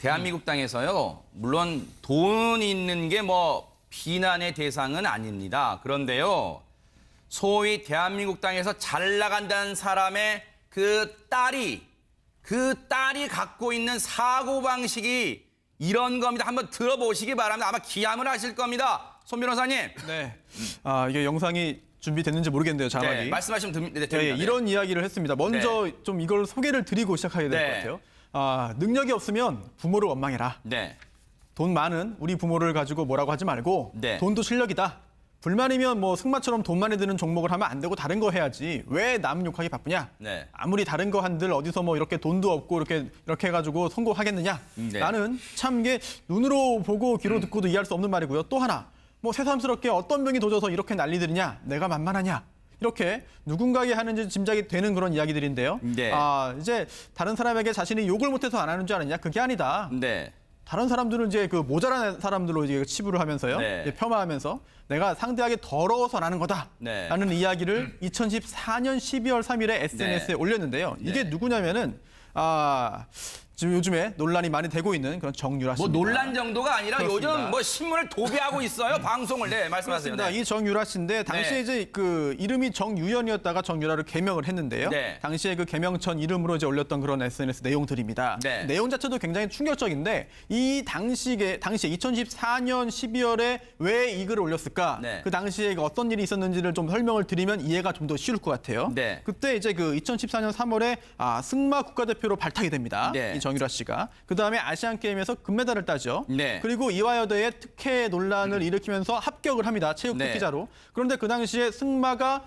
대한민국 땅에서요. 물론 돈 있는 게 뭐 비난의 대상은 아닙니다. 그런데요. 소위 대한민국 땅에서 잘 나간다는 사람의 그 딸이 갖고 있는 사고방식이 이런 겁니다. 한번 들어보시기 바랍니다. 아마 기함을 하실 겁니다. 손 변호사님. 네. 이게 영상이 준비됐는지 모르겠는데요, 자막이. 네, 말씀하시면 됩니다. 네, 이런 이야기를 했습니다. 먼저 좀 이걸 소개를 드리고 시작해야 될 것 네. 같아요. 능력이 없으면 부모를 원망해라. 네. 돈 많은 우리 부모를 가지고 뭐라고 하지 말고 네. 돈도 실력이다. 불만이면 뭐 승마처럼 돈 많이 드는 종목을 하면 안 되고 다른 거 해야지. 왜 남 욕하기 바쁘냐? 네. 아무리 다른 거 한들 어디서 뭐 이렇게 돈도 없고 이렇게 해가지고 성공하겠느냐? 네. 나는 참 이게 눈으로 보고 귀로 듣고도 이해할 수 없는 말이고요. 또 하나, 뭐 새삼스럽게 어떤 병이 도져서 이렇게 난리들이냐? 내가 만만하냐? 이렇게 누군가에게 하는지 짐작이 되는 그런 이야기들인데요. 네. 이제 다른 사람에게 자신이 욕을 못해서 안 하는 줄 아느냐? 그게 아니다. 네. 다른 사람들은 이제 그 모자란 사람들로 이제 치부를 하면서요. 네. 이제 폄하하면서 내가 상대하게 더러워서 나는 거다. 네. 라는 이야기를 2014년 12월 3일에 SNS에 네. 올렸는데요. 이게 네. 누구냐면은 지금 요즘에 논란이 많이 되고 있는 그런 정유라 뭐 씨입니다. 논란 정도가 아니라 그렇습니다. 요즘 뭐 신문을 도배하고 있어요. 방송을. 네, 말씀하세요. 그렇습니다. 네. 이 정유라 씨인데 당시에 네. 이제 그 이름이 정유연이었다가 정유라를 개명을 했는데요. 네. 당시에 그 개명천 이름으로 이제 올렸던 그런 SNS 내용들입니다. 네. 내용 자체도 굉장히 충격적인데 이 당시에 2014년 12월에 왜 이 글을 올렸을까? 네. 그 당시에 어떤 일이 있었는지를 좀 설명을 드리면 이해가 좀 더 쉬울 것 같아요. 네. 그때 이제 그 2014년 3월에 승마 국가대표로 발탁이 됩니다. 네. 이 정유라 씨가. 그다음에 아시안 게임에서 금메달을 따죠. 네. 그리고 이화여대의 특혜 논란을 일으키면서 합격을 합니다. 체육 네. 특기자로. 그런데 그 당시에 승마가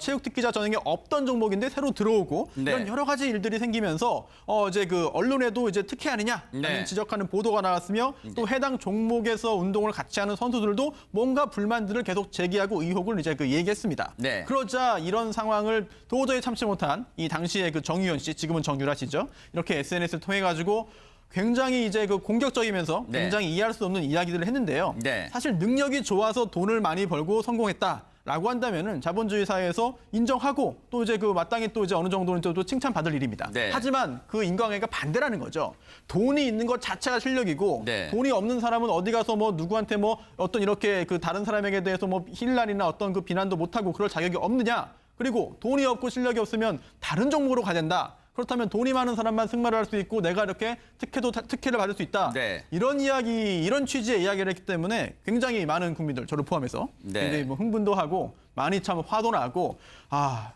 체육 특기자 전형에 없던 종목인데 새로 들어오고 네. 이런 여러 가지 일들이 생기면서 이제 그 언론에도 이제 특혜 아니냐라는 네. 지적하는 보도가 나왔으며 또 해당 종목에서 운동을 같이 하는 선수들도 뭔가 불만들을 계속 제기하고 의혹을 이제 그 얘기했습니다. 네. 그러자 이런 상황을 도저히 참지 못한 이 당시에 그 정유연 씨, 지금은 정유라 씨죠. 이렇게 SNS를 통해 가지고 굉장히 이제 그 공격적이면서 네. 굉장히 이해할 수 없는 이야기들을 했는데요. 네. 사실 능력이 좋아서 돈을 많이 벌고 성공했다라고 한다면은 자본주의 사회에서 인정하고 또 이제 그 마땅히 또 이제 어느 정도는 또 칭찬받을 일입니다. 네. 하지만 그 인과관계가 반대라는 거죠. 돈이 있는 것 자체가 실력이고 네. 돈이 없는 사람은 어디 가서 뭐 누구한테 뭐 어떤 이렇게 그 다른 사람에게 대해서 뭐 힐난이나 어떤 그 비난도 못하고 그럴 자격이 없느냐. 그리고 돈이 없고 실력이 없으면 다른 종목으로 가야 된다. 그렇다면 돈이 많은 사람만 승마를 할 수 있고 내가 이렇게 특혜를 받을 수 있다. 네. 이런 이런 취지의 이야기를 했기 때문에 굉장히 많은 국민들, 저를 포함해서 네. 굉장히 뭐 흥분도 하고 많이 참 화도 나고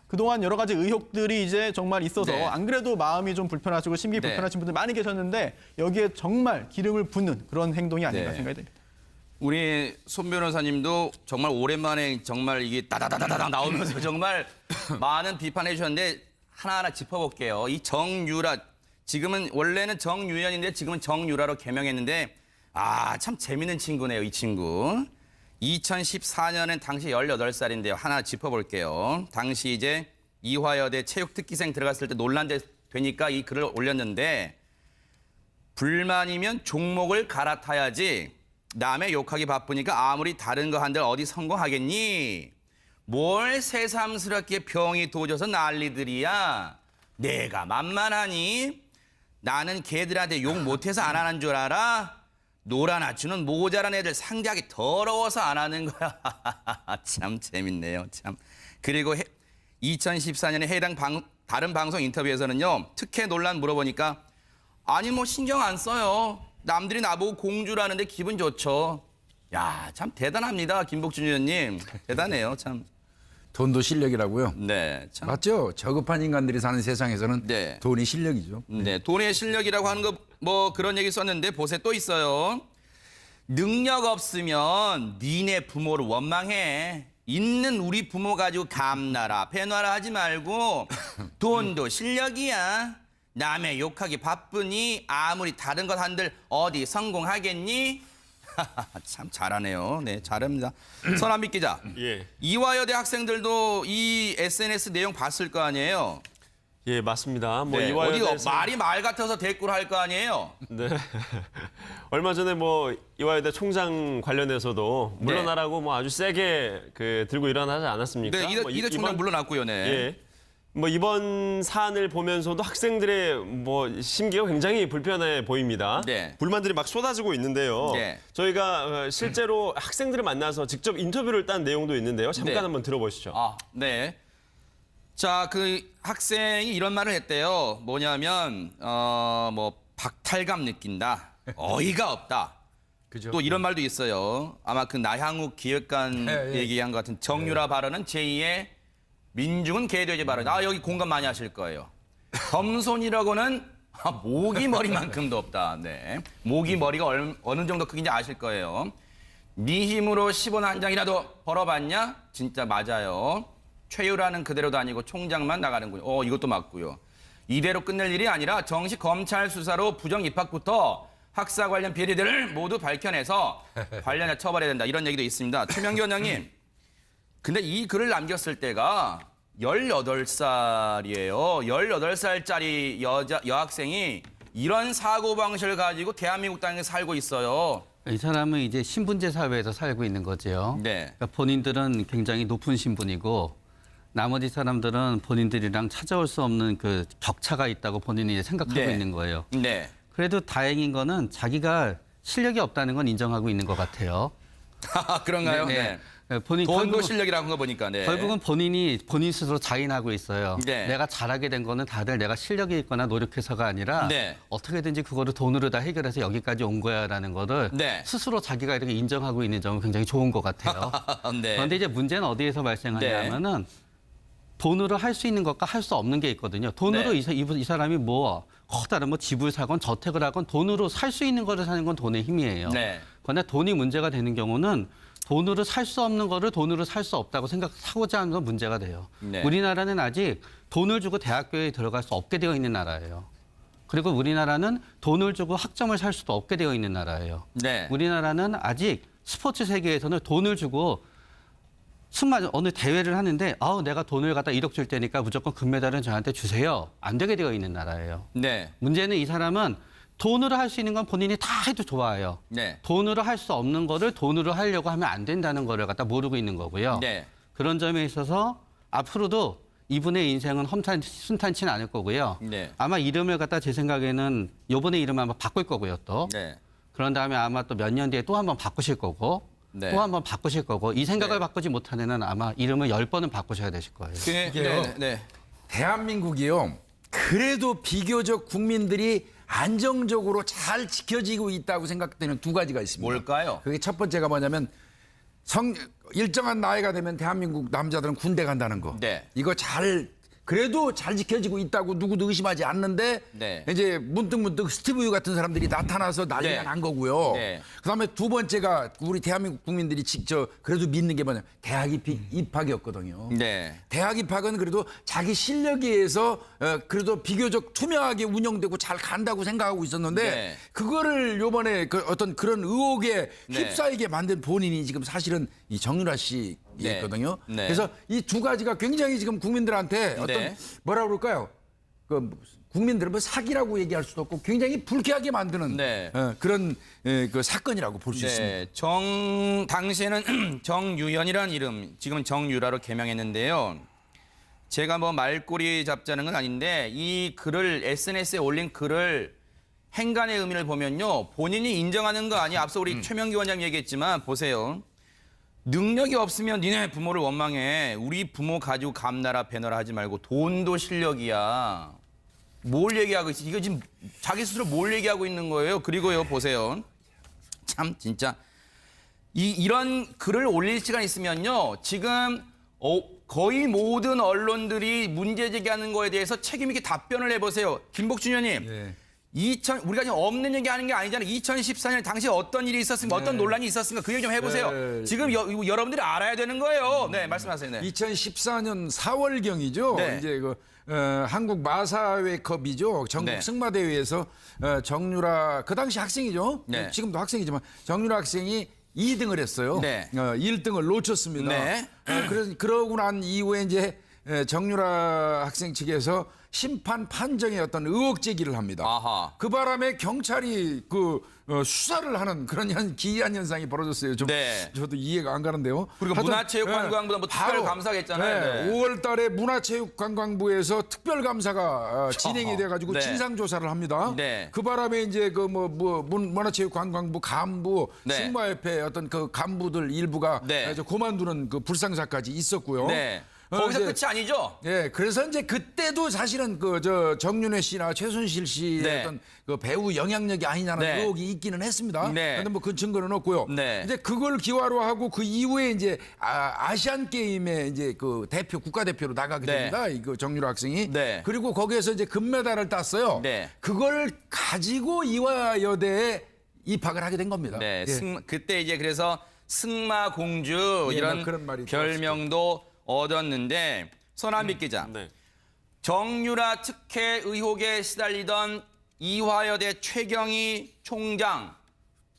그동안 여러 가지 의혹들이 이제 정말 있어서 네. 안 그래도 마음이 좀 불편하시고 심기 네. 불편하신 분들 많이 계셨는데 여기에 정말 기름을 붓는 그런 행동이 아닌가 네. 생각이 됩니다. 우리 손 변호사님도 정말 오랜만에 정말 이게 따다다다다 나오면서 정말 많은 비판해 주셨는데 하나하나 짚어볼게요. 이 정유라, 지금은 원래는 정유연인데 지금은 정유라로 개명했는데 참 재밌는 친구네요, 이 친구. 2014년엔 당시 18살인데요. 하나 짚어볼게요. 당시 이제 이화여대 체육특기생 들어갔을 때 논란되니까 이 글을 올렸는데 불만이면 종목을 갈아타야지 남의 욕하기 바쁘니까 아무리 다른 거 한들 어디 성공하겠니? 뭘 새삼스럽게 병이 도져서 난리들이야. 내가 만만하니? 나는 걔들한테 욕 못해서 안 하는 줄 알아? 놀아나주는 모자란 애들 상대하기 더러워서 안 하는 거야. 참 재밌네요. 참. 그리고 2014년에 다른 방송 인터뷰에서는요. 특혜 논란 물어보니까 아니 뭐 신경 안 써요. 남들이 나보고 공주라는데 기분 좋죠. 야, 참 대단합니다. 김복준 의원님. 대단해요. 참. 돈도 실력이라고요? 네. 참. 맞죠? 저급한 인간들이 사는 세상에서는 네. 돈이 실력이죠. 네, 돈의 실력이라고 하는 거 뭐 그런 얘기 썼는데 보세 또 있어요. 능력 없으면 니네 부모를 원망해. 있는 우리 부모 가지고 감나라 배나라 하지 말고 돈도 실력이야. 남의 욕하기 바쁘니 아무리 다른 것 한들 어디 성공하겠니? 참 잘하네요. 네, 잘합니다. 선한빛 기자. 예. 이화여대 학생들도 이 SNS 내용 봤을 거 아니에요? 예, 맞습니다. 뭐 네, 이화여대에서 어디 말이 말 같아서 댓글 할 거 아니에요? 네. 얼마 전에 뭐 이화여대 총장 관련해서도 물러나라고 뭐 아주 세게 들고 일어나지 않았습니까? 네, 뭐 이대 총장 물러났고요. 네. 예. 뭐 이번 사안을 보면서도 학생들의 뭐 심기가 굉장히 불편해 보입니다. 네. 불만들이 막 쏟아지고 있는데요. 네. 저희가 실제로 학생들을 만나서 직접 인터뷰를 딴 내용도 있는데요. 잠깐 네. 한번 들어보시죠. 네. 자, 그 학생이 이런 말을 했대요. 뭐냐면 뭐 박탈감 느낀다. 어이가 없다. 그죠? 또 이런 말도 있어요. 아마 그 나향욱 기획관 예. 얘기한 것 같은 정유라 발언은 제2의 민중은 개돼지 발언. 아, 여기 공감 많이 하실 거예요. 겸손이라고는 모기 머리만큼도 없다. 네. 모기 머리가 어느 정도 크기인지 아실 거예요. 네 힘으로 10원 한 장이라도 벌어봤냐? 진짜 맞아요. 최유라는 그대로도 아니고 총장만 나가는군요. 이것도 맞고요. 이대로 끝낼 일이 아니라 정식 검찰 수사로 부정 입학부터 학사 관련 비리들을 모두 밝혀내서 관련해 처벌해야 된다. 이런 얘기도 있습니다. 최명기 원장님, 근데 이 글을 남겼을 때가 18살이에요. 18살짜리 여학생이 이런 사고방식을 가지고 대한민국 땅에 살고 있어요. 이 사람은 이제 신분제 사회에서 살고 있는 거죠. 네. 그러니까 본인들은 굉장히 높은 신분이고 나머지 사람들은 본인들이랑 찾아올 수 없는 그 격차가 있다고 본인이 이제 생각하고 네. 있는 거예요. 네. 그래도 다행인 거는 자기가 실력이 없다는 건 인정하고 있는 것 같아요. 그런가요? 네. 본인 돈도 결국은, 실력이라는 거 보니까. 네. 결국은 본인 스스로 자인하고 있어요. 네. 내가 잘하게 된 거는 다들 내가 실력이 있거나 노력해서가 아니라 네. 어떻게든지 그거를 돈으로 다 해결해서 여기까지 온 거야라는 거를 네. 스스로 자기가 이렇게 인정하고 있는 점은 굉장히 좋은 것 같아요. 네. 그런데 이제 문제는 어디에서 발생하냐면은 돈으로 할 수 있는 것과 할 수 없는 게 있거든요. 돈으로 네. 이 사람이 뭐 커다란 뭐 집을 사건 저택을 하건 돈으로 살 수 있는 거를 사는 건 돈의 힘이에요. 네. 그러나 돈이 문제가 되는 경우는 돈으로 살 수 없는 거를 돈으로 살 수 없다고 생각하고자 하는 건 문제가 돼요. 네. 우리나라는 아직 돈을 주고 대학교에 들어갈 수 없게 되어 있는 나라예요. 그리고 우리나라는 돈을 주고 학점을 살 수도 없게 되어 있는 나라예요. 네. 우리나라는 아직 스포츠 세계에서는 돈을 주고 어느 대회를 하는데 내가 돈을 갖다 1억 줄 테니까 무조건 금메달은 저한테 주세요. 안 되게 되어 있는 나라예요. 네. 문제는 이 사람은 돈으로 할 수 있는 건 본인이 다 해도 좋아요. 네. 돈으로 할 수 없는 거를 돈으로 하려고 하면 안 된다는 거를 갖다 모르고 있는 거고요. 네. 그런 점에 있어서 앞으로도 이분의 인생은 순탄치는 않을 거고요. 네. 아마 이름을 갖다 제 생각에는 이번에 이름을 아마 바꿀 거고요. 또. 네. 그런 다음에 아마 또 몇 년 뒤에 또 한번 바꾸실 거고 네. 또 한번 바꾸실 거고 이 생각을 네. 바꾸지 못한 애는 아마 이름을 10번은 바꾸셔야 되실 거예요. 네. 대한민국이요. 그래도 비교적 국민들이 안정적으로 잘 지켜지고 있다고 생각되는 두 가지가 있습니다. 뭘까요? 그게 첫 번째가 뭐냐면 일정한 나이가 되면 대한민국 남자들은 군대 간다는 거. 네. 이거 그래도 잘 지켜지고 있다고 누구도 의심하지 않는데 네. 이제 문득문득 스티브 유 같은 사람들이 나타나서 난리가 네. 난 거고요. 네. 그다음에 두 번째가 우리 대한민국 국민들이 그래도 믿는 게 뭐냐면 대학 입학이었거든요. 네. 대학 입학은 그래도 자기 실력에 의해서 그래도 비교적 투명하게 운영되고 잘 간다고 생각하고 있었는데 네. 그거를 요번에 어떤 그런 의혹에 네. 휩싸이게 만든 본인이 지금 사실은 이 정유라 씨였거든요. 네. 그래서 이 두 가지가 굉장히 지금 국민들한테 어떤 네. 뭐라 그럴까요? 국민들은 뭐 사기라고 얘기할 수도 없고 굉장히 불쾌하게 만드는 네. 그런 그 사건이라고 볼 수 있습니다. 네. 당시에는 정유연이라는 이름, 지금은 정유라로 개명했는데요. 제가 뭐 말꼬리 잡자는 건 아닌데 이 글을 SNS에 올린 글을 행간의 의미를 보면요. 본인이 인정하는 거 아니야. 앞서 우리 최명기 원장님 얘기했지만 보세요. 능력이 없으면 니네 부모를 원망해. 우리 부모 가지고 감나라 배너라 하지 말고 돈도 실력이야. 뭘 얘기하고 있지? 이거 지금 자기 스스로 뭘 얘기하고 있는 거예요? 그리고요, 보세요. 참 진짜 이런 글을 올릴 시간 있으면요. 지금 거의 모든 언론들이 문제 제기하는 거에 대해서 책임 있게 답변을 해보세요. 김복준 의원님. 네. 우리가 지금 없는 얘기 하는 게 아니잖아요. 2014년 당시에 어떤 일이 있었습니까? 어떤 논란이 있었습니까? 그 얘기 좀 해보세요. 네. 지금 여러분들이 알아야 되는 거예요. 네, 말씀하세요. 네. 2014년 4월경이죠. 네. 이제 한국 마사회컵이죠. 전국 네. 승마대회에서 정유라 그 당시 학생이죠. 네. 지금도 학생이지만 정유라 학생이 2등을 했어요. 네. 1등을 놓쳤습니다. 네. 그러고 난 이후에 이제 정유라 학생 측에서 심판 판정의 어떤 의혹 제기를 합니다. 아하. 그 바람에 경찰이 수사를 하는 그런 기이한 현상이 벌어졌어요. 좀 네. 저도 이해가 안 가는데요. 그리고 하여튼, 문화체육관광부가 뭐 특별 바로, 감사겠잖아요. 네. 5월 달에 문화체육관광부에서 특별 감사가 진행이 돼 가지고 네. 진상 조사를 합니다. 네. 그 바람에 이제 문화체육관광부 간부, 네. 승마협회 어떤 그 간부들 일부가 네. 이제 그만두는 그 불상사까지 있었고요. 네. 거기서 이제 끝이 아니죠? 예, 그래서 이제 그때도 사실은 정윤회 씨나 최순실 씨의 네. 어떤 그 배우 영향력이 아니냐는 네. 의혹이 있기는 했습니다. 네. 그런데 뭐 그 증거는 없고요. 네. 이제 그걸 기화로 하고 그 이후에 이제 아시안 게임에 이제 그 국가대표로 나가게 네. 됩니다. 이거 정유라 학생이. 네. 그리고 거기에서 이제 금메달을 땄어요. 네. 그걸 가지고 이화여대에 입학을 하게 된 겁니다. 네. 예. 그때 이제 그래서 승마공주 예, 이런 막 그런 말이 별명도 얻었는데 서남빛 기자. 네. 정유라 특혜 의혹에 시달리던 이화여대 최경희 총장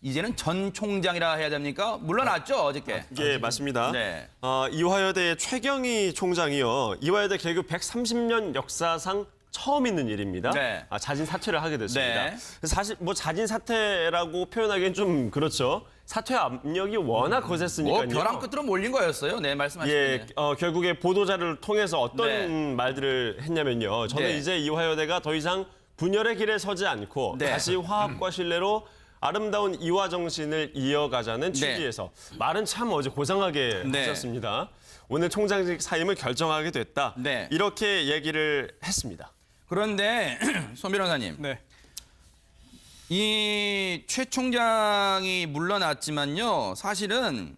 이제는 전 총장이라 해야 됩니까? 물러났죠 어저께. 예, 맞습니다. 네. 이화여대의 최경희 총장이요. 이화여대 개교 130년 역사상 처음 있는 일입니다. 네. 자진 사퇴를 하게 됐습니다. 네. 그래서 사실 뭐 자진 사퇴라고 표현하기엔 좀 그렇죠. 사퇴 압력이 워낙 거셌으니까요. 벼랑 끝으로 몰린 거였어요. 네, 말씀하시죠. 예, 결국에 보도자료를 통해서 어떤 네. 말들을 했냐면요. 저는 네. 이제 이화여대가 더 이상 분열의 길에 서지 않고 네. 다시 화합과 신뢰로 아름다운 이화 정신을 이어가자는 취지에서 말은 참 어제 고상하게 네. 하셨습니다. 오늘 총장직 사임을 결정하게 됐다. 네. 이렇게 얘기를 했습니다. 그런데 손 변호사님. 네. 이 최 총장이 물러났지만요. 사실은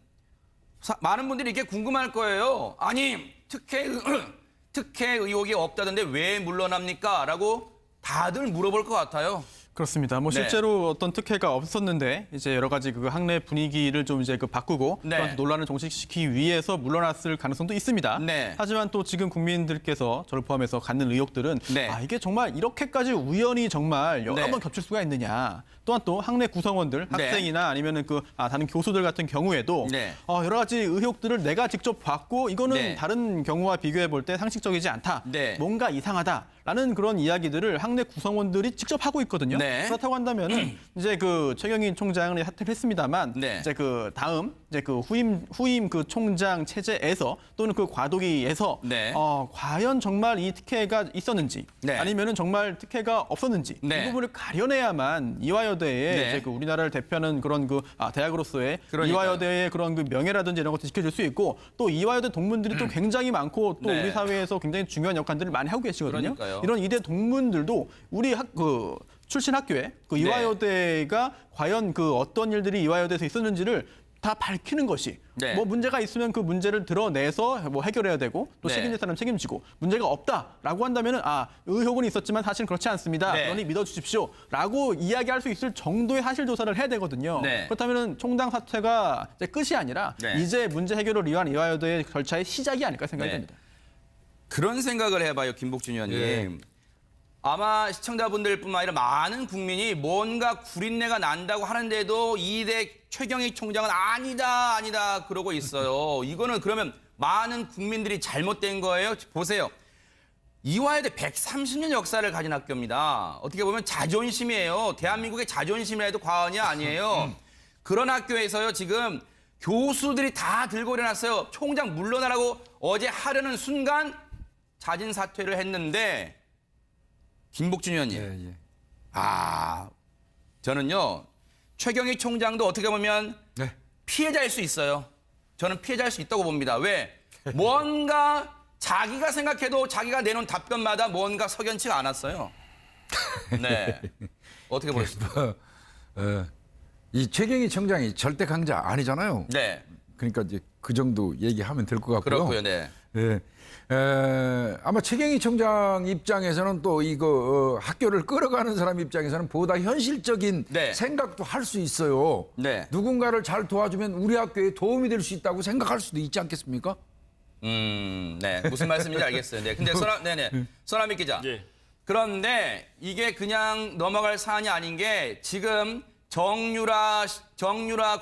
많은 분들이 이게 궁금할 거예요. 아니 특혜 의혹이 없다던데 왜 물러납니까? 라고 다들 물어볼 것 같아요. 그렇습니다. 뭐 네. 실제로 어떤 특혜가 없었는데 이제 여러 가지 그 학내 분위기를 좀 이제 바꾸고 네. 또한 논란을 종식시키기 위해서 물러났을 가능성도 있습니다. 네. 하지만 또 지금 국민들께서 저를 포함해서 갖는 의혹들은 네. 이게 정말 이렇게까지 우연히 정말 여러 네. 번 겹칠 수가 있느냐. 또한 또 학내 구성원들, 네. 학생이나 아니면은 다른 교수들 같은 경우에도 네. 여러 가지 의혹들을 내가 직접 봤고 이거는 네. 다른 경우와 비교해 볼 때 상식적이지 않다. 네. 뭔가 이상하다라는 그런 이야기들을 학내 구성원들이 직접 하고 있거든요. 네. 그렇다고 한다면은 이제 그 최경희 총장은 사퇴를 했습니다만 네. 이제 그 다음 이제 그 후임 그 총장 체제에서 또는 그 과도기에서 네. 과연 정말 이 특혜가 있었는지 네. 아니면은 정말 특혜가 없었는지 네. 이 부분을 가려내야만 이화여대의 네. 이제 그 우리나라를 대표하는 그런 그 대학으로서의 그러니까요. 이화여대의 그런 그 명예라든지 이런 것도 지켜질 수 있고 또 이화여대 동문들이 또 굉장히 많고 또 네. 우리 사회에서 굉장히 중요한 역할들을 많이 하고 계시거든요. 그러니까요. 이런 이대 동문들도 우리 출신 학교에 그 이화여대가 과연 그 어떤 일들이 이화여대에서 있었는지를 다 밝히는 것이 네. 뭐 문제가 있으면 그 문제를 드러내서 뭐 해결해야 되고 또 네. 책임질 사람 책임지고 문제가 없다라고 한다면은 의혹은 있었지만 사실 그렇지 않습니다. 네. 그러니 믿어주십시오라고 이야기할 수 있을 정도의 사실 조사를 해야 되거든요. 네. 그렇다면은 총장 사퇴가 이제 끝이 아니라 네. 이제 문제 해결을 위한 이화여대의 절차의 시작이 아닐까 생각이 네. 됩니다. 그런 생각을 해봐요, 김복준 의원님. 예. 아마 시청자분들뿐만 아니라 많은 국민이 뭔가 구린내가 난다고 하는데도 이대 최경희 총장은 아니다 그러고 있어요. 이거는 그러면 많은 국민들이 잘못된 거예요? 보세요. 이화여대 130년 역사를 가진 학교입니다. 어떻게 보면 자존심이에요. 대한민국의 자존심이라 해도 과언이 아니에요. 그런 학교에서요, 지금 교수들이 다 들고 일어났어요. 총장 물러나라고 어제 하려는 순간 자진 사퇴를 했는데 김복준 의원님. 예, 예. 저는요. 최경희 총장도 어떻게 보면 네. 피해자일 수 있어요. 저는 피해자일 수 있다고 봅니다. 왜? 뭔가 자기가 생각해도 자기가 내놓은 답변마다 뭔가 석연치가 않았어요. 네. 어떻게 보셨습니까? 이 최경희 청장이 절대 강자 아니잖아요. 네. 그러니까 이제 그 정도 얘기하면 될 것 같고요. 그렇고요. 네. 예. 아마 최경희 청장 입장에서는 또 이거 학교를 끌어가는 사람 입장에서는 보다 현실적인 네. 생각도 할 수 있어요. 네. 누군가를 잘 도와주면 우리 학교에 도움이 될 수 있다고 생각할 수도 있지 않겠습니까? 네. 무슨 말씀인지 알겠어요. 네. 근데 손아미 기자. 예. 그런데 이게 그냥 넘어갈 사안이 아닌 게 지금 정유라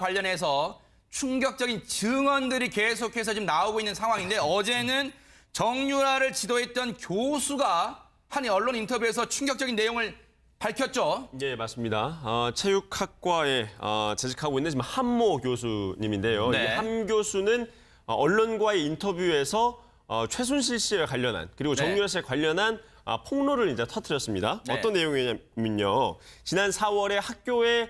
관련해서 충격적인 증언들이 계속해서 지금 나오고 있는 상황인데 어제는 정유라를 지도했던 교수가 한 언론 인터뷰에서 충격적인 내용을 밝혔죠. 예, 맞습니다. 체육학과에 재직하고 있는 지금 한모 교수님인데요. 네. 이 한 교수는 언론과의 인터뷰에서 최순실 씨에 관련한 그리고 네. 정유라 씨에 관련한 폭로를 이제 터뜨렸습니다. 네. 어떤 내용이냐면요. 지난 4월에 학교에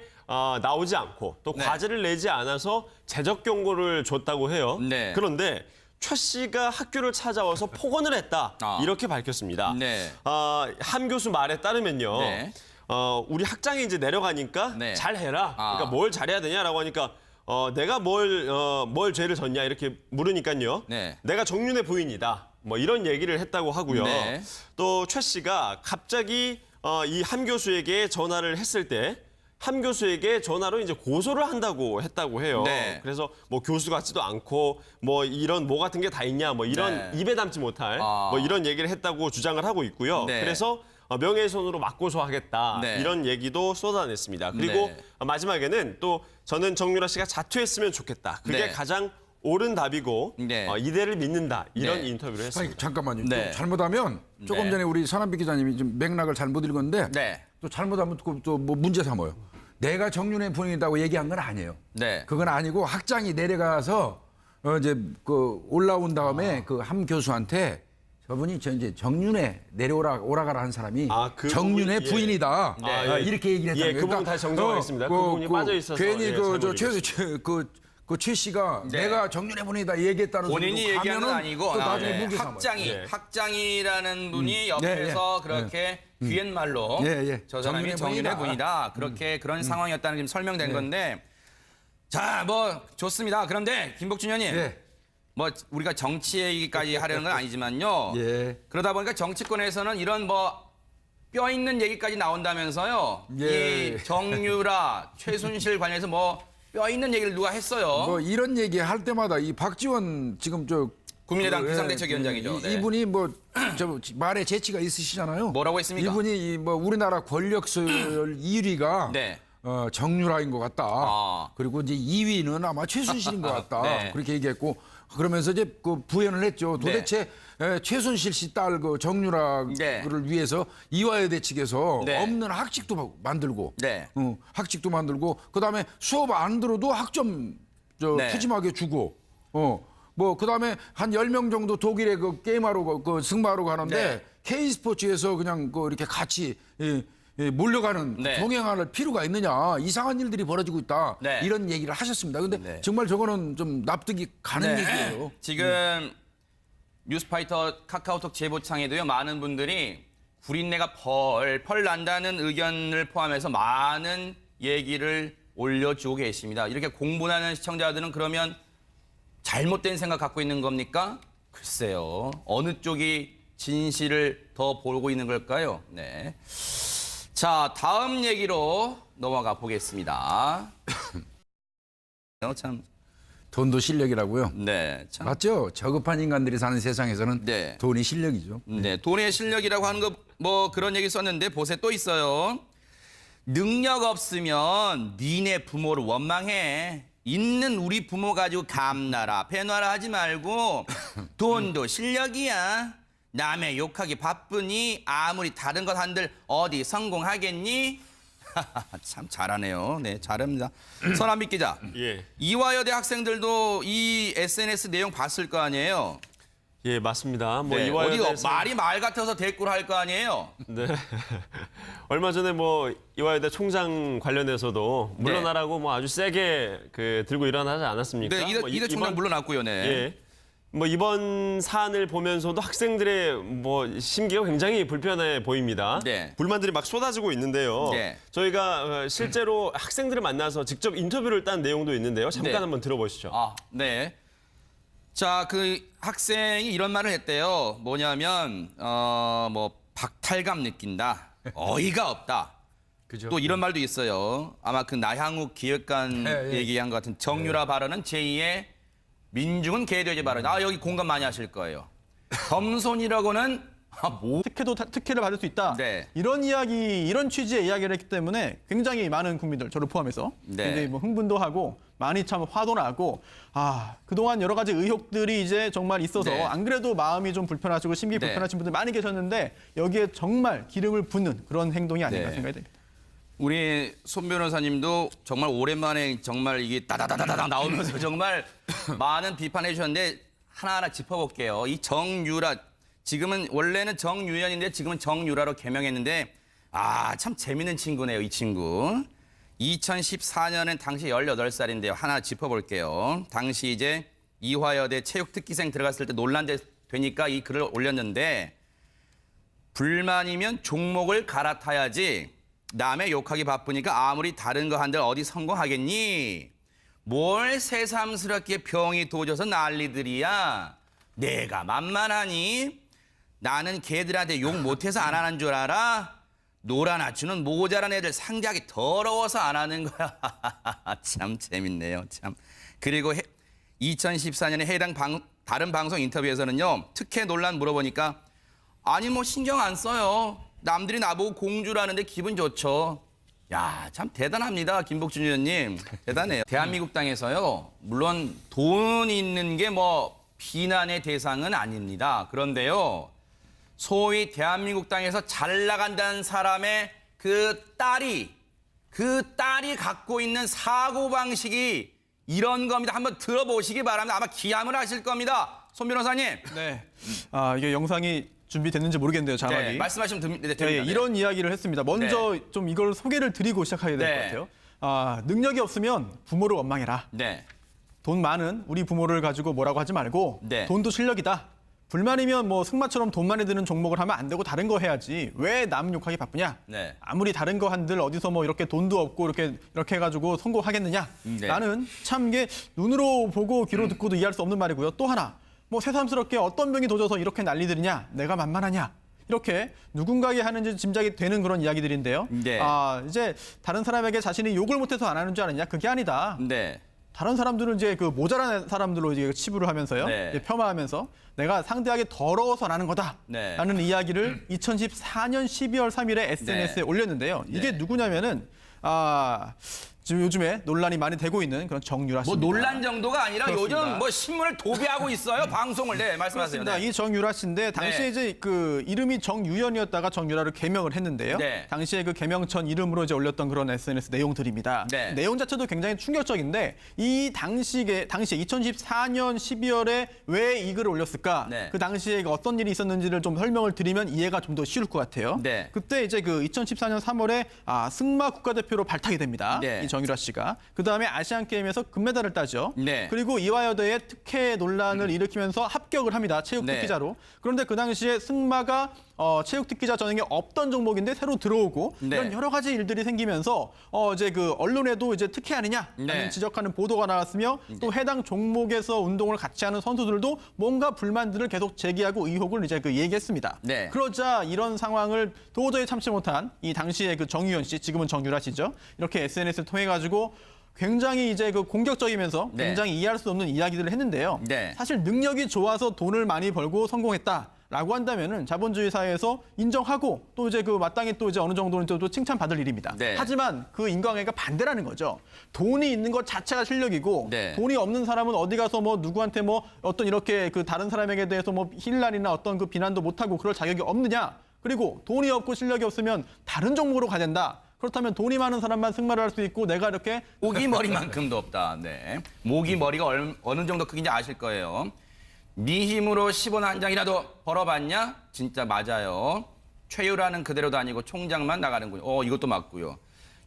나오지 않고 또 네. 과제를 내지 않아서 재적 경고를 줬다고 해요. 네. 그런데 최 씨가 학교를 찾아와서 폭언을 했다. 이렇게 밝혔습니다. 네. 한 교수 말에 따르면요. 네. 우리 학장이 이제 내려가니까 네. 잘해라. 그러니까 뭘 잘해야 되냐라고 하니까 내가 뭘 죄를 졌냐 이렇게 물으니까요. 네. 내가 정윤의 부인이다. 뭐 이런 얘기를 했다고 하고요. 네. 또 최 씨가 갑자기 이 한 교수에게 전화를 했을 때 한 교수에게 전화로 이제 고소를 한다고 했다고 해요. 네. 그래서 뭐 교수 같지도 않고 뭐 이런 뭐 같은 게 다 있냐 뭐 이런 네. 입에 담지 못할 뭐 이런 얘기를 했다고 주장을 하고 있고요. 네. 그래서 명예훼손으로 맞고소하겠다 네. 이런 얘기도 쏟아냈습니다. 그리고 네. 마지막에는 또 저는 정유라 씨가 자퇴했으면 좋겠다. 그게 네. 가장 옳은 답이고 네. 이대를 믿는다 이런 네. 인터뷰를 아니, 했습니다. 잠깐만요. 네. 좀 잘못하면 조금 네. 전에 우리 서남비 기자님이 좀 맥락을 잘못 읽었는데 네. 또 잘못하면 또 뭐 문제 삼아요. 내가 정윤의 부인이라고 얘기한 건 아니에요. 네. 그건 아니고 학장이 내려가서 이제 그 올라온 다음에 그 함 교수한테 저분이 이제 정윤의 오라가라 한 사람이 그 정윤의 부분이, 예. 부인이다. 예. 이렇게 얘기를 했다는 예, 거예요. 그 부분 다시 정정하겠습니다. 그 부분이 빠져 있어서, 괜히 예, 그최 씨가 네. 내가 정윤의 부인이다 얘기했다는 본인이 소리로 얘기한 건 가면은 아니고 또 나중에 네. 문제 삼아요. 학장이 예. 학장이라는 분이 옆에서 그렇게 귀옛말로 예, 예. 저 사람이 정윤의 정윤의 분이다. 분이다. 그렇게 그런 상황이었다는 게 설명된 건데 자, 뭐 좋습니다. 그런데 김복준 의원님 예. 뭐 우리가 정치 얘기까지 하려는 건 아니지만요. 예. 그러다 보니까 정치권에서는 이런 뭐 뼈 있는 얘기까지 나온다면서요. 예. 이 정유라, 최순실 관련해서 뭐 뼈 있는 얘기를 누가 했어요. 뭐 이런 얘기 할 때마다 이 박지원 지금 국민의당 예, 비상대책위원장이죠. 네. 이분이 뭐 저 말에 재치가 있으시잖아요. 뭐라고 했습니까? 이분이 뭐 우리나라 권력 서열 1위가 네. 정유라인 것 같다. 아. 그리고 이제 2위는 아마 최순실인 것 같다. 네. 그렇게 얘기했고 그러면서 이제 그 부연을 했죠. 도대체 최순실 씨 딸 그 정유라를 네. 위해서 이화여대 측에서 네. 없는 학칙도 만들고, 네. 학칙도 만들고, 그다음에 수업 안 들어도 학점 네. 푸짐하게 주고, 뭐 그다음에 한 10명 정도 독일에 그 게임하러 그 승마하러 가는데 네. K스포츠에서 그냥 그 이렇게 같이 몰려가는 네. 동행할 필요가 있느냐, 이상한 일들이 벌어지고 있다, 네. 이런 얘기를 하셨습니다. 근데 네. 정말 저거는 좀 납득이 가는 네. 얘기예요. 지금 뉴스파이터 카카오톡 제보창에도요 많은 분들이 구린내가 펄펄 난다는 의견을 포함해서 많은 얘기를 올려주고 계십니다. 이렇게 공분하는 시청자들은 그러면 잘못된 생각 갖고 있는 겁니까? 글쎄요. 어느 쪽이 진실을 더 보고 있는 걸까요? 네. 자, 다음 얘기로 넘어가 보겠습니다. 참, 돈도 실력이라고요. 네, 참. 맞죠? 저급한 인간들이 사는 세상에서는 네. 돈이 실력이죠. 네, 돈의 실력이라고 하는 거 뭐 그런 얘기 썼는데 보세 또 있어요. 능력 없으면 니네 부모를 원망해. 있는 우리 부모 가지고 감나라 배나라 하지 말고 돈도 실력이야. 남의 욕하기 바쁘니 아무리 다른 것 한들 어디 성공하겠니? 참 잘하네요. 네, 잘합니다. 서남빛 기자. 예. 이화여대 학생들도 이 SNS 내용 봤을 거 아니에요? 예, 맞습니다. 뭐 네, 이화여대에서 어디가 말이 말 같아서 대꾸를 할 거 아니에요? 네. 얼마 전에 뭐 이화여대 총장 관련해서도 물러나라고 뭐 아주 세게 들고 일어나지 않았습니까? 네, 뭐 이대 총장 물러났고요, 네. 예. 뭐 이번 사안을 보면서도 학생들의 뭐 심기가 굉장히 불편해 보입니다. 네. 불만들이 막 쏟아지고 있는데요. 네. 저희가 실제로 학생들을 만나서 직접 인터뷰를 딴 내용도 있는데요. 잠깐 네. 한번 들어보시죠. 아, 네. 자, 그 학생이 이런 말을 했대요. 뭐냐면 뭐 박탈감 느낀다. 어이가 없다. 그죠? 또 이런 말도 있어요. 아마 그 나향욱 기획관 예. 얘기한 것 같은 정유라 발언은 제2의 민중은 개돼지 발언. 아, 여기 공감 많이 하실 거예요. 겸손이라고는 특혜를 받을 수 있다. 네. 이런 취지의 이야기를 했기 때문에 굉장히 많은 국민들, 저를 포함해서 네. 굉장히 뭐 흥분도 하고 많이 참 화도 나고 그동안 여러 가지 의혹들이 이제 정말 있어서 네. 안 그래도 마음이 좀 불편하시고 심기 네. 불편하신 분들 많이 계셨는데 여기에 정말 기름을 붓는 그런 행동이 아닌가 네. 생각이 됩니다. 우리 손 변호사님도 정말 오랜만에 정말 이게 따다다다다 나오면서 정말 많은 비판해 주셨는데 하나하나 짚어볼게요. 이 정유라 지금은 원래는 정유연인데 지금은 정유라로 개명했는데 참 재밌는 친구네요. 이 친구. 2014년엔 당시 18살인데요. 하나 짚어볼게요. 당시 이제 이화여대 체육특기생 들어갔을 때 논란되니까 이 글을 올렸는데 불만이면 종목을 갈아타야지 남의 욕하기 바쁘니까 아무리 다른 거 한들 어디 성공하겠니? 뭘 새삼스럽게 병이 도져서 난리들이야. 내가 만만하니? 나는 걔들한테 욕 못해서 안 하는 줄 알아? 노란아추는 모자란 애들 상대하기 더러워서 안 하는 거야. 참 재밌네요. 참. 그리고 2014년에 다른 방송 인터뷰에서는요. 특혜 논란 물어보니까 아니 뭐 신경 안 써요. 남들이 나보고 공주라는데 기분 좋죠. 야, 참 대단합니다. 김복준 의원님. 대단해요. 대한민국 땅에서요. 물론 돈 있는 게 뭐 비난의 대상은 아닙니다. 그런데요. 소위 대한민국 땅에서 잘 나간다는 사람의 그 딸이 갖고 있는 사고방식이 이런 겁니다. 한번 들어보시기 바랍니다. 아마 기함을 하실 겁니다. 손 변호사님. 네. 이게 영상이 준비됐는지 모르겠는데요, 자막이. 네, 말씀하시면 됩니다. 네, 네. 이런 이야기를 했습니다. 먼저 좀 이걸 소개를 드리고 시작해야 될 것 네. 같아요. 능력이 없으면 부모를 원망해라. 네. 돈 많은 우리 부모를 가지고 뭐라고 하지 말고 네. 돈도 실력이다. 불만이면 뭐 승마처럼 돈 많이 드는 종목을 하면 안 되고 다른 거 해야지. 왜 남 욕하기 바쁘냐? 네. 아무리 다른 거 한들 어디서 뭐 이렇게 돈도 없고 이렇게 해가지고 성공하겠느냐? 네. 나는 참 이게 눈으로 보고 귀로 듣고도 이해할 수 없는 말이고요. 또 하나 뭐 새삼스럽게 어떤 병이 도져서 이렇게 난리들이냐? 내가 만만하냐? 이렇게 누군가에게 하는지 짐작이 되는 그런 이야기들인데요. 네. 이제 다른 사람에게 자신이 욕을 못해서 안 하는 줄 아느냐? 그게 아니다. 네. 다른 사람들은 이제 그 모자란 사람들로 이제 치부를 하면서요. 네. 이제 폄하하면서 내가 상대하기 더러워서 안 하는 거다. 네. 라는 이야기를 2014년 12월 3일에 SNS에 네. 올렸는데요. 이게 네. 누구냐면은 지금 요즘에 논란이 많이 되고 있는 그런 정유라 뭐 씨입니다. 논란 정도가 아니라 그렇습니다. 요즘 뭐 신문을 도배하고 있어요. 방송을. 네, 말씀하세요. 그렇습니다. 네. 이 정유라 씨인데 당시에 네. 이제 그 이름이 정유연이었다가 정유라를 개명을 했는데요. 네. 당시에 그 개명천 이름으로 이제 올렸던 그런 SNS 내용들입니다. 네. 내용 자체도 굉장히 충격적인데 이 당시에 2014년 12월에 왜 이 글을 올렸을까? 네. 그 당시에 어떤 일이 있었는지를 좀 설명을 드리면 이해가 좀 더 쉬울 것 같아요. 네. 그때 이제 그 2014년 3월에 승마 국가대표로 발탁이 됩니다. 네. 이 정유라 씨가. 그 다음에 아시안 게임에서 금메달을 따죠. 네. 그리고 이화여대의 특혜 논란을 일으키면서 합격을 합니다. 체육 네. 특기자로. 그런데 그 당시에 승마가 체육 특기자 전형에 없던 종목인데 새로 들어오고 네. 이런 여러 가지 일들이 생기면서 이제 그 언론에도 이제 특혜 아니냐라는 네. 지적하는 보도가 나왔으며 또 해당 종목에서 운동을 같이 하는 선수들도 뭔가 불만들을 계속 제기하고 의혹을 이제 그 얘기했습니다. 네. 그러자 이런 상황을 도저히 참지 못한 이 당시에 그 정유연 씨, 지금은 정유라 씨죠. 이렇게 SNS를 통해 가지고 굉장히 이제 그 공격적이면서 네. 굉장히 이해할 수 없는 이야기들을 했는데요. 네. 사실 능력이 좋아서 돈을 많이 벌고 성공했다라고 한다면은 자본주의 사회에서 인정하고 또 이제 그 마땅히 또 이제 어느 정도는 또 칭찬받을 일입니다. 네. 하지만 그 인과관계가 반대라는 거죠. 돈이 있는 것 자체가 실력이고 네. 돈이 없는 사람은 어디 가서 뭐 누구한테 뭐 어떤 이렇게 그 다른 사람에게 대해서 뭐 힐난이나 어떤 그 비난도 못하고 그럴 자격이 없느냐. 그리고 돈이 없고 실력이 없으면 다른 종목으로 가야 된다. 그렇다면 돈이 많은 사람만 승마를 할 수 있고 내가 이렇게 모기 머리만큼도 없다. 네. 모기 머리가 어느 정도 크기인지 아실 거예요. 네 힘으로 10원 한 장이라도 벌어봤냐? 진짜 맞아요. 최유라는 그대로도 아니고 총장만 나가는군요. 이것도 맞고요.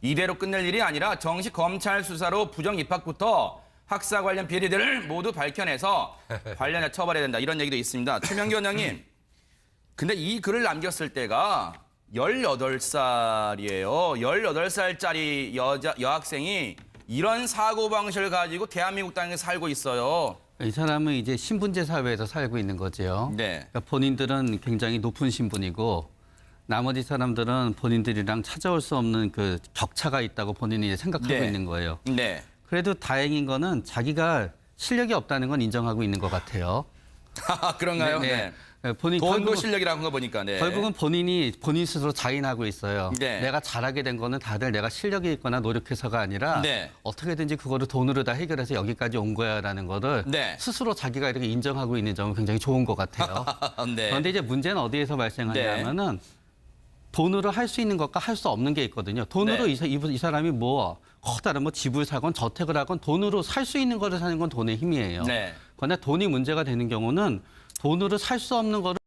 이대로 끝낼 일이 아니라 정식 검찰 수사로 부정 입학부터 학사 관련 비리들을 모두 밝혀내서 관련해 처벌해야 된다. 이런 얘기도 있습니다. 최명기 원장님. 근데 이 글을 남겼을 때가 18살이에요. 18살짜리 여학생이 이런 사고방식을 가지고 대한민국 땅에 살고 있어요. 이 사람은 이제 신분제 사회에서 살고 있는 거죠. 네. 그러니까 본인들은 굉장히 높은 신분이고 나머지 사람들은 본인들이랑 찾아올 수 없는 그 격차가 있다고 본인이 이제 생각하고 네. 있는 거예요. 네. 그래도 다행인 거는 자기가 실력이 없다는 건 인정하고 있는 것 같아요. 그런가요? 네, 네. 네. 본인 돈도 결국은- 실력이라는 거 보니까. 네. 결국은 본인 스스로 자인하고 있어요. 네. 내가 잘하게 된 거는 다들 내가 실력이 있거나 노력해서가 아니라 네. 어떻게든지 그거를 돈으로 다 해결해서 여기까지 온 거야라는 거를 네. 스스로 자기가 이렇게 인정하고 있는 점은 굉장히 좋은 것 같아요. 네. 그런데 이제 문제는 어디에서 발생하냐면은 돈으로 할 수 있는 것과 할 수 없는 게 있거든요. 돈으로 네. 이 사람이 뭐 커다란 뭐 집을 사건 저택을 하건 돈으로 살 수 있는 거를 사는 건 돈의 힘이에요. 네. 그런데 돈이 문제가 되는 경우는 돈으로 살 수 없는 거를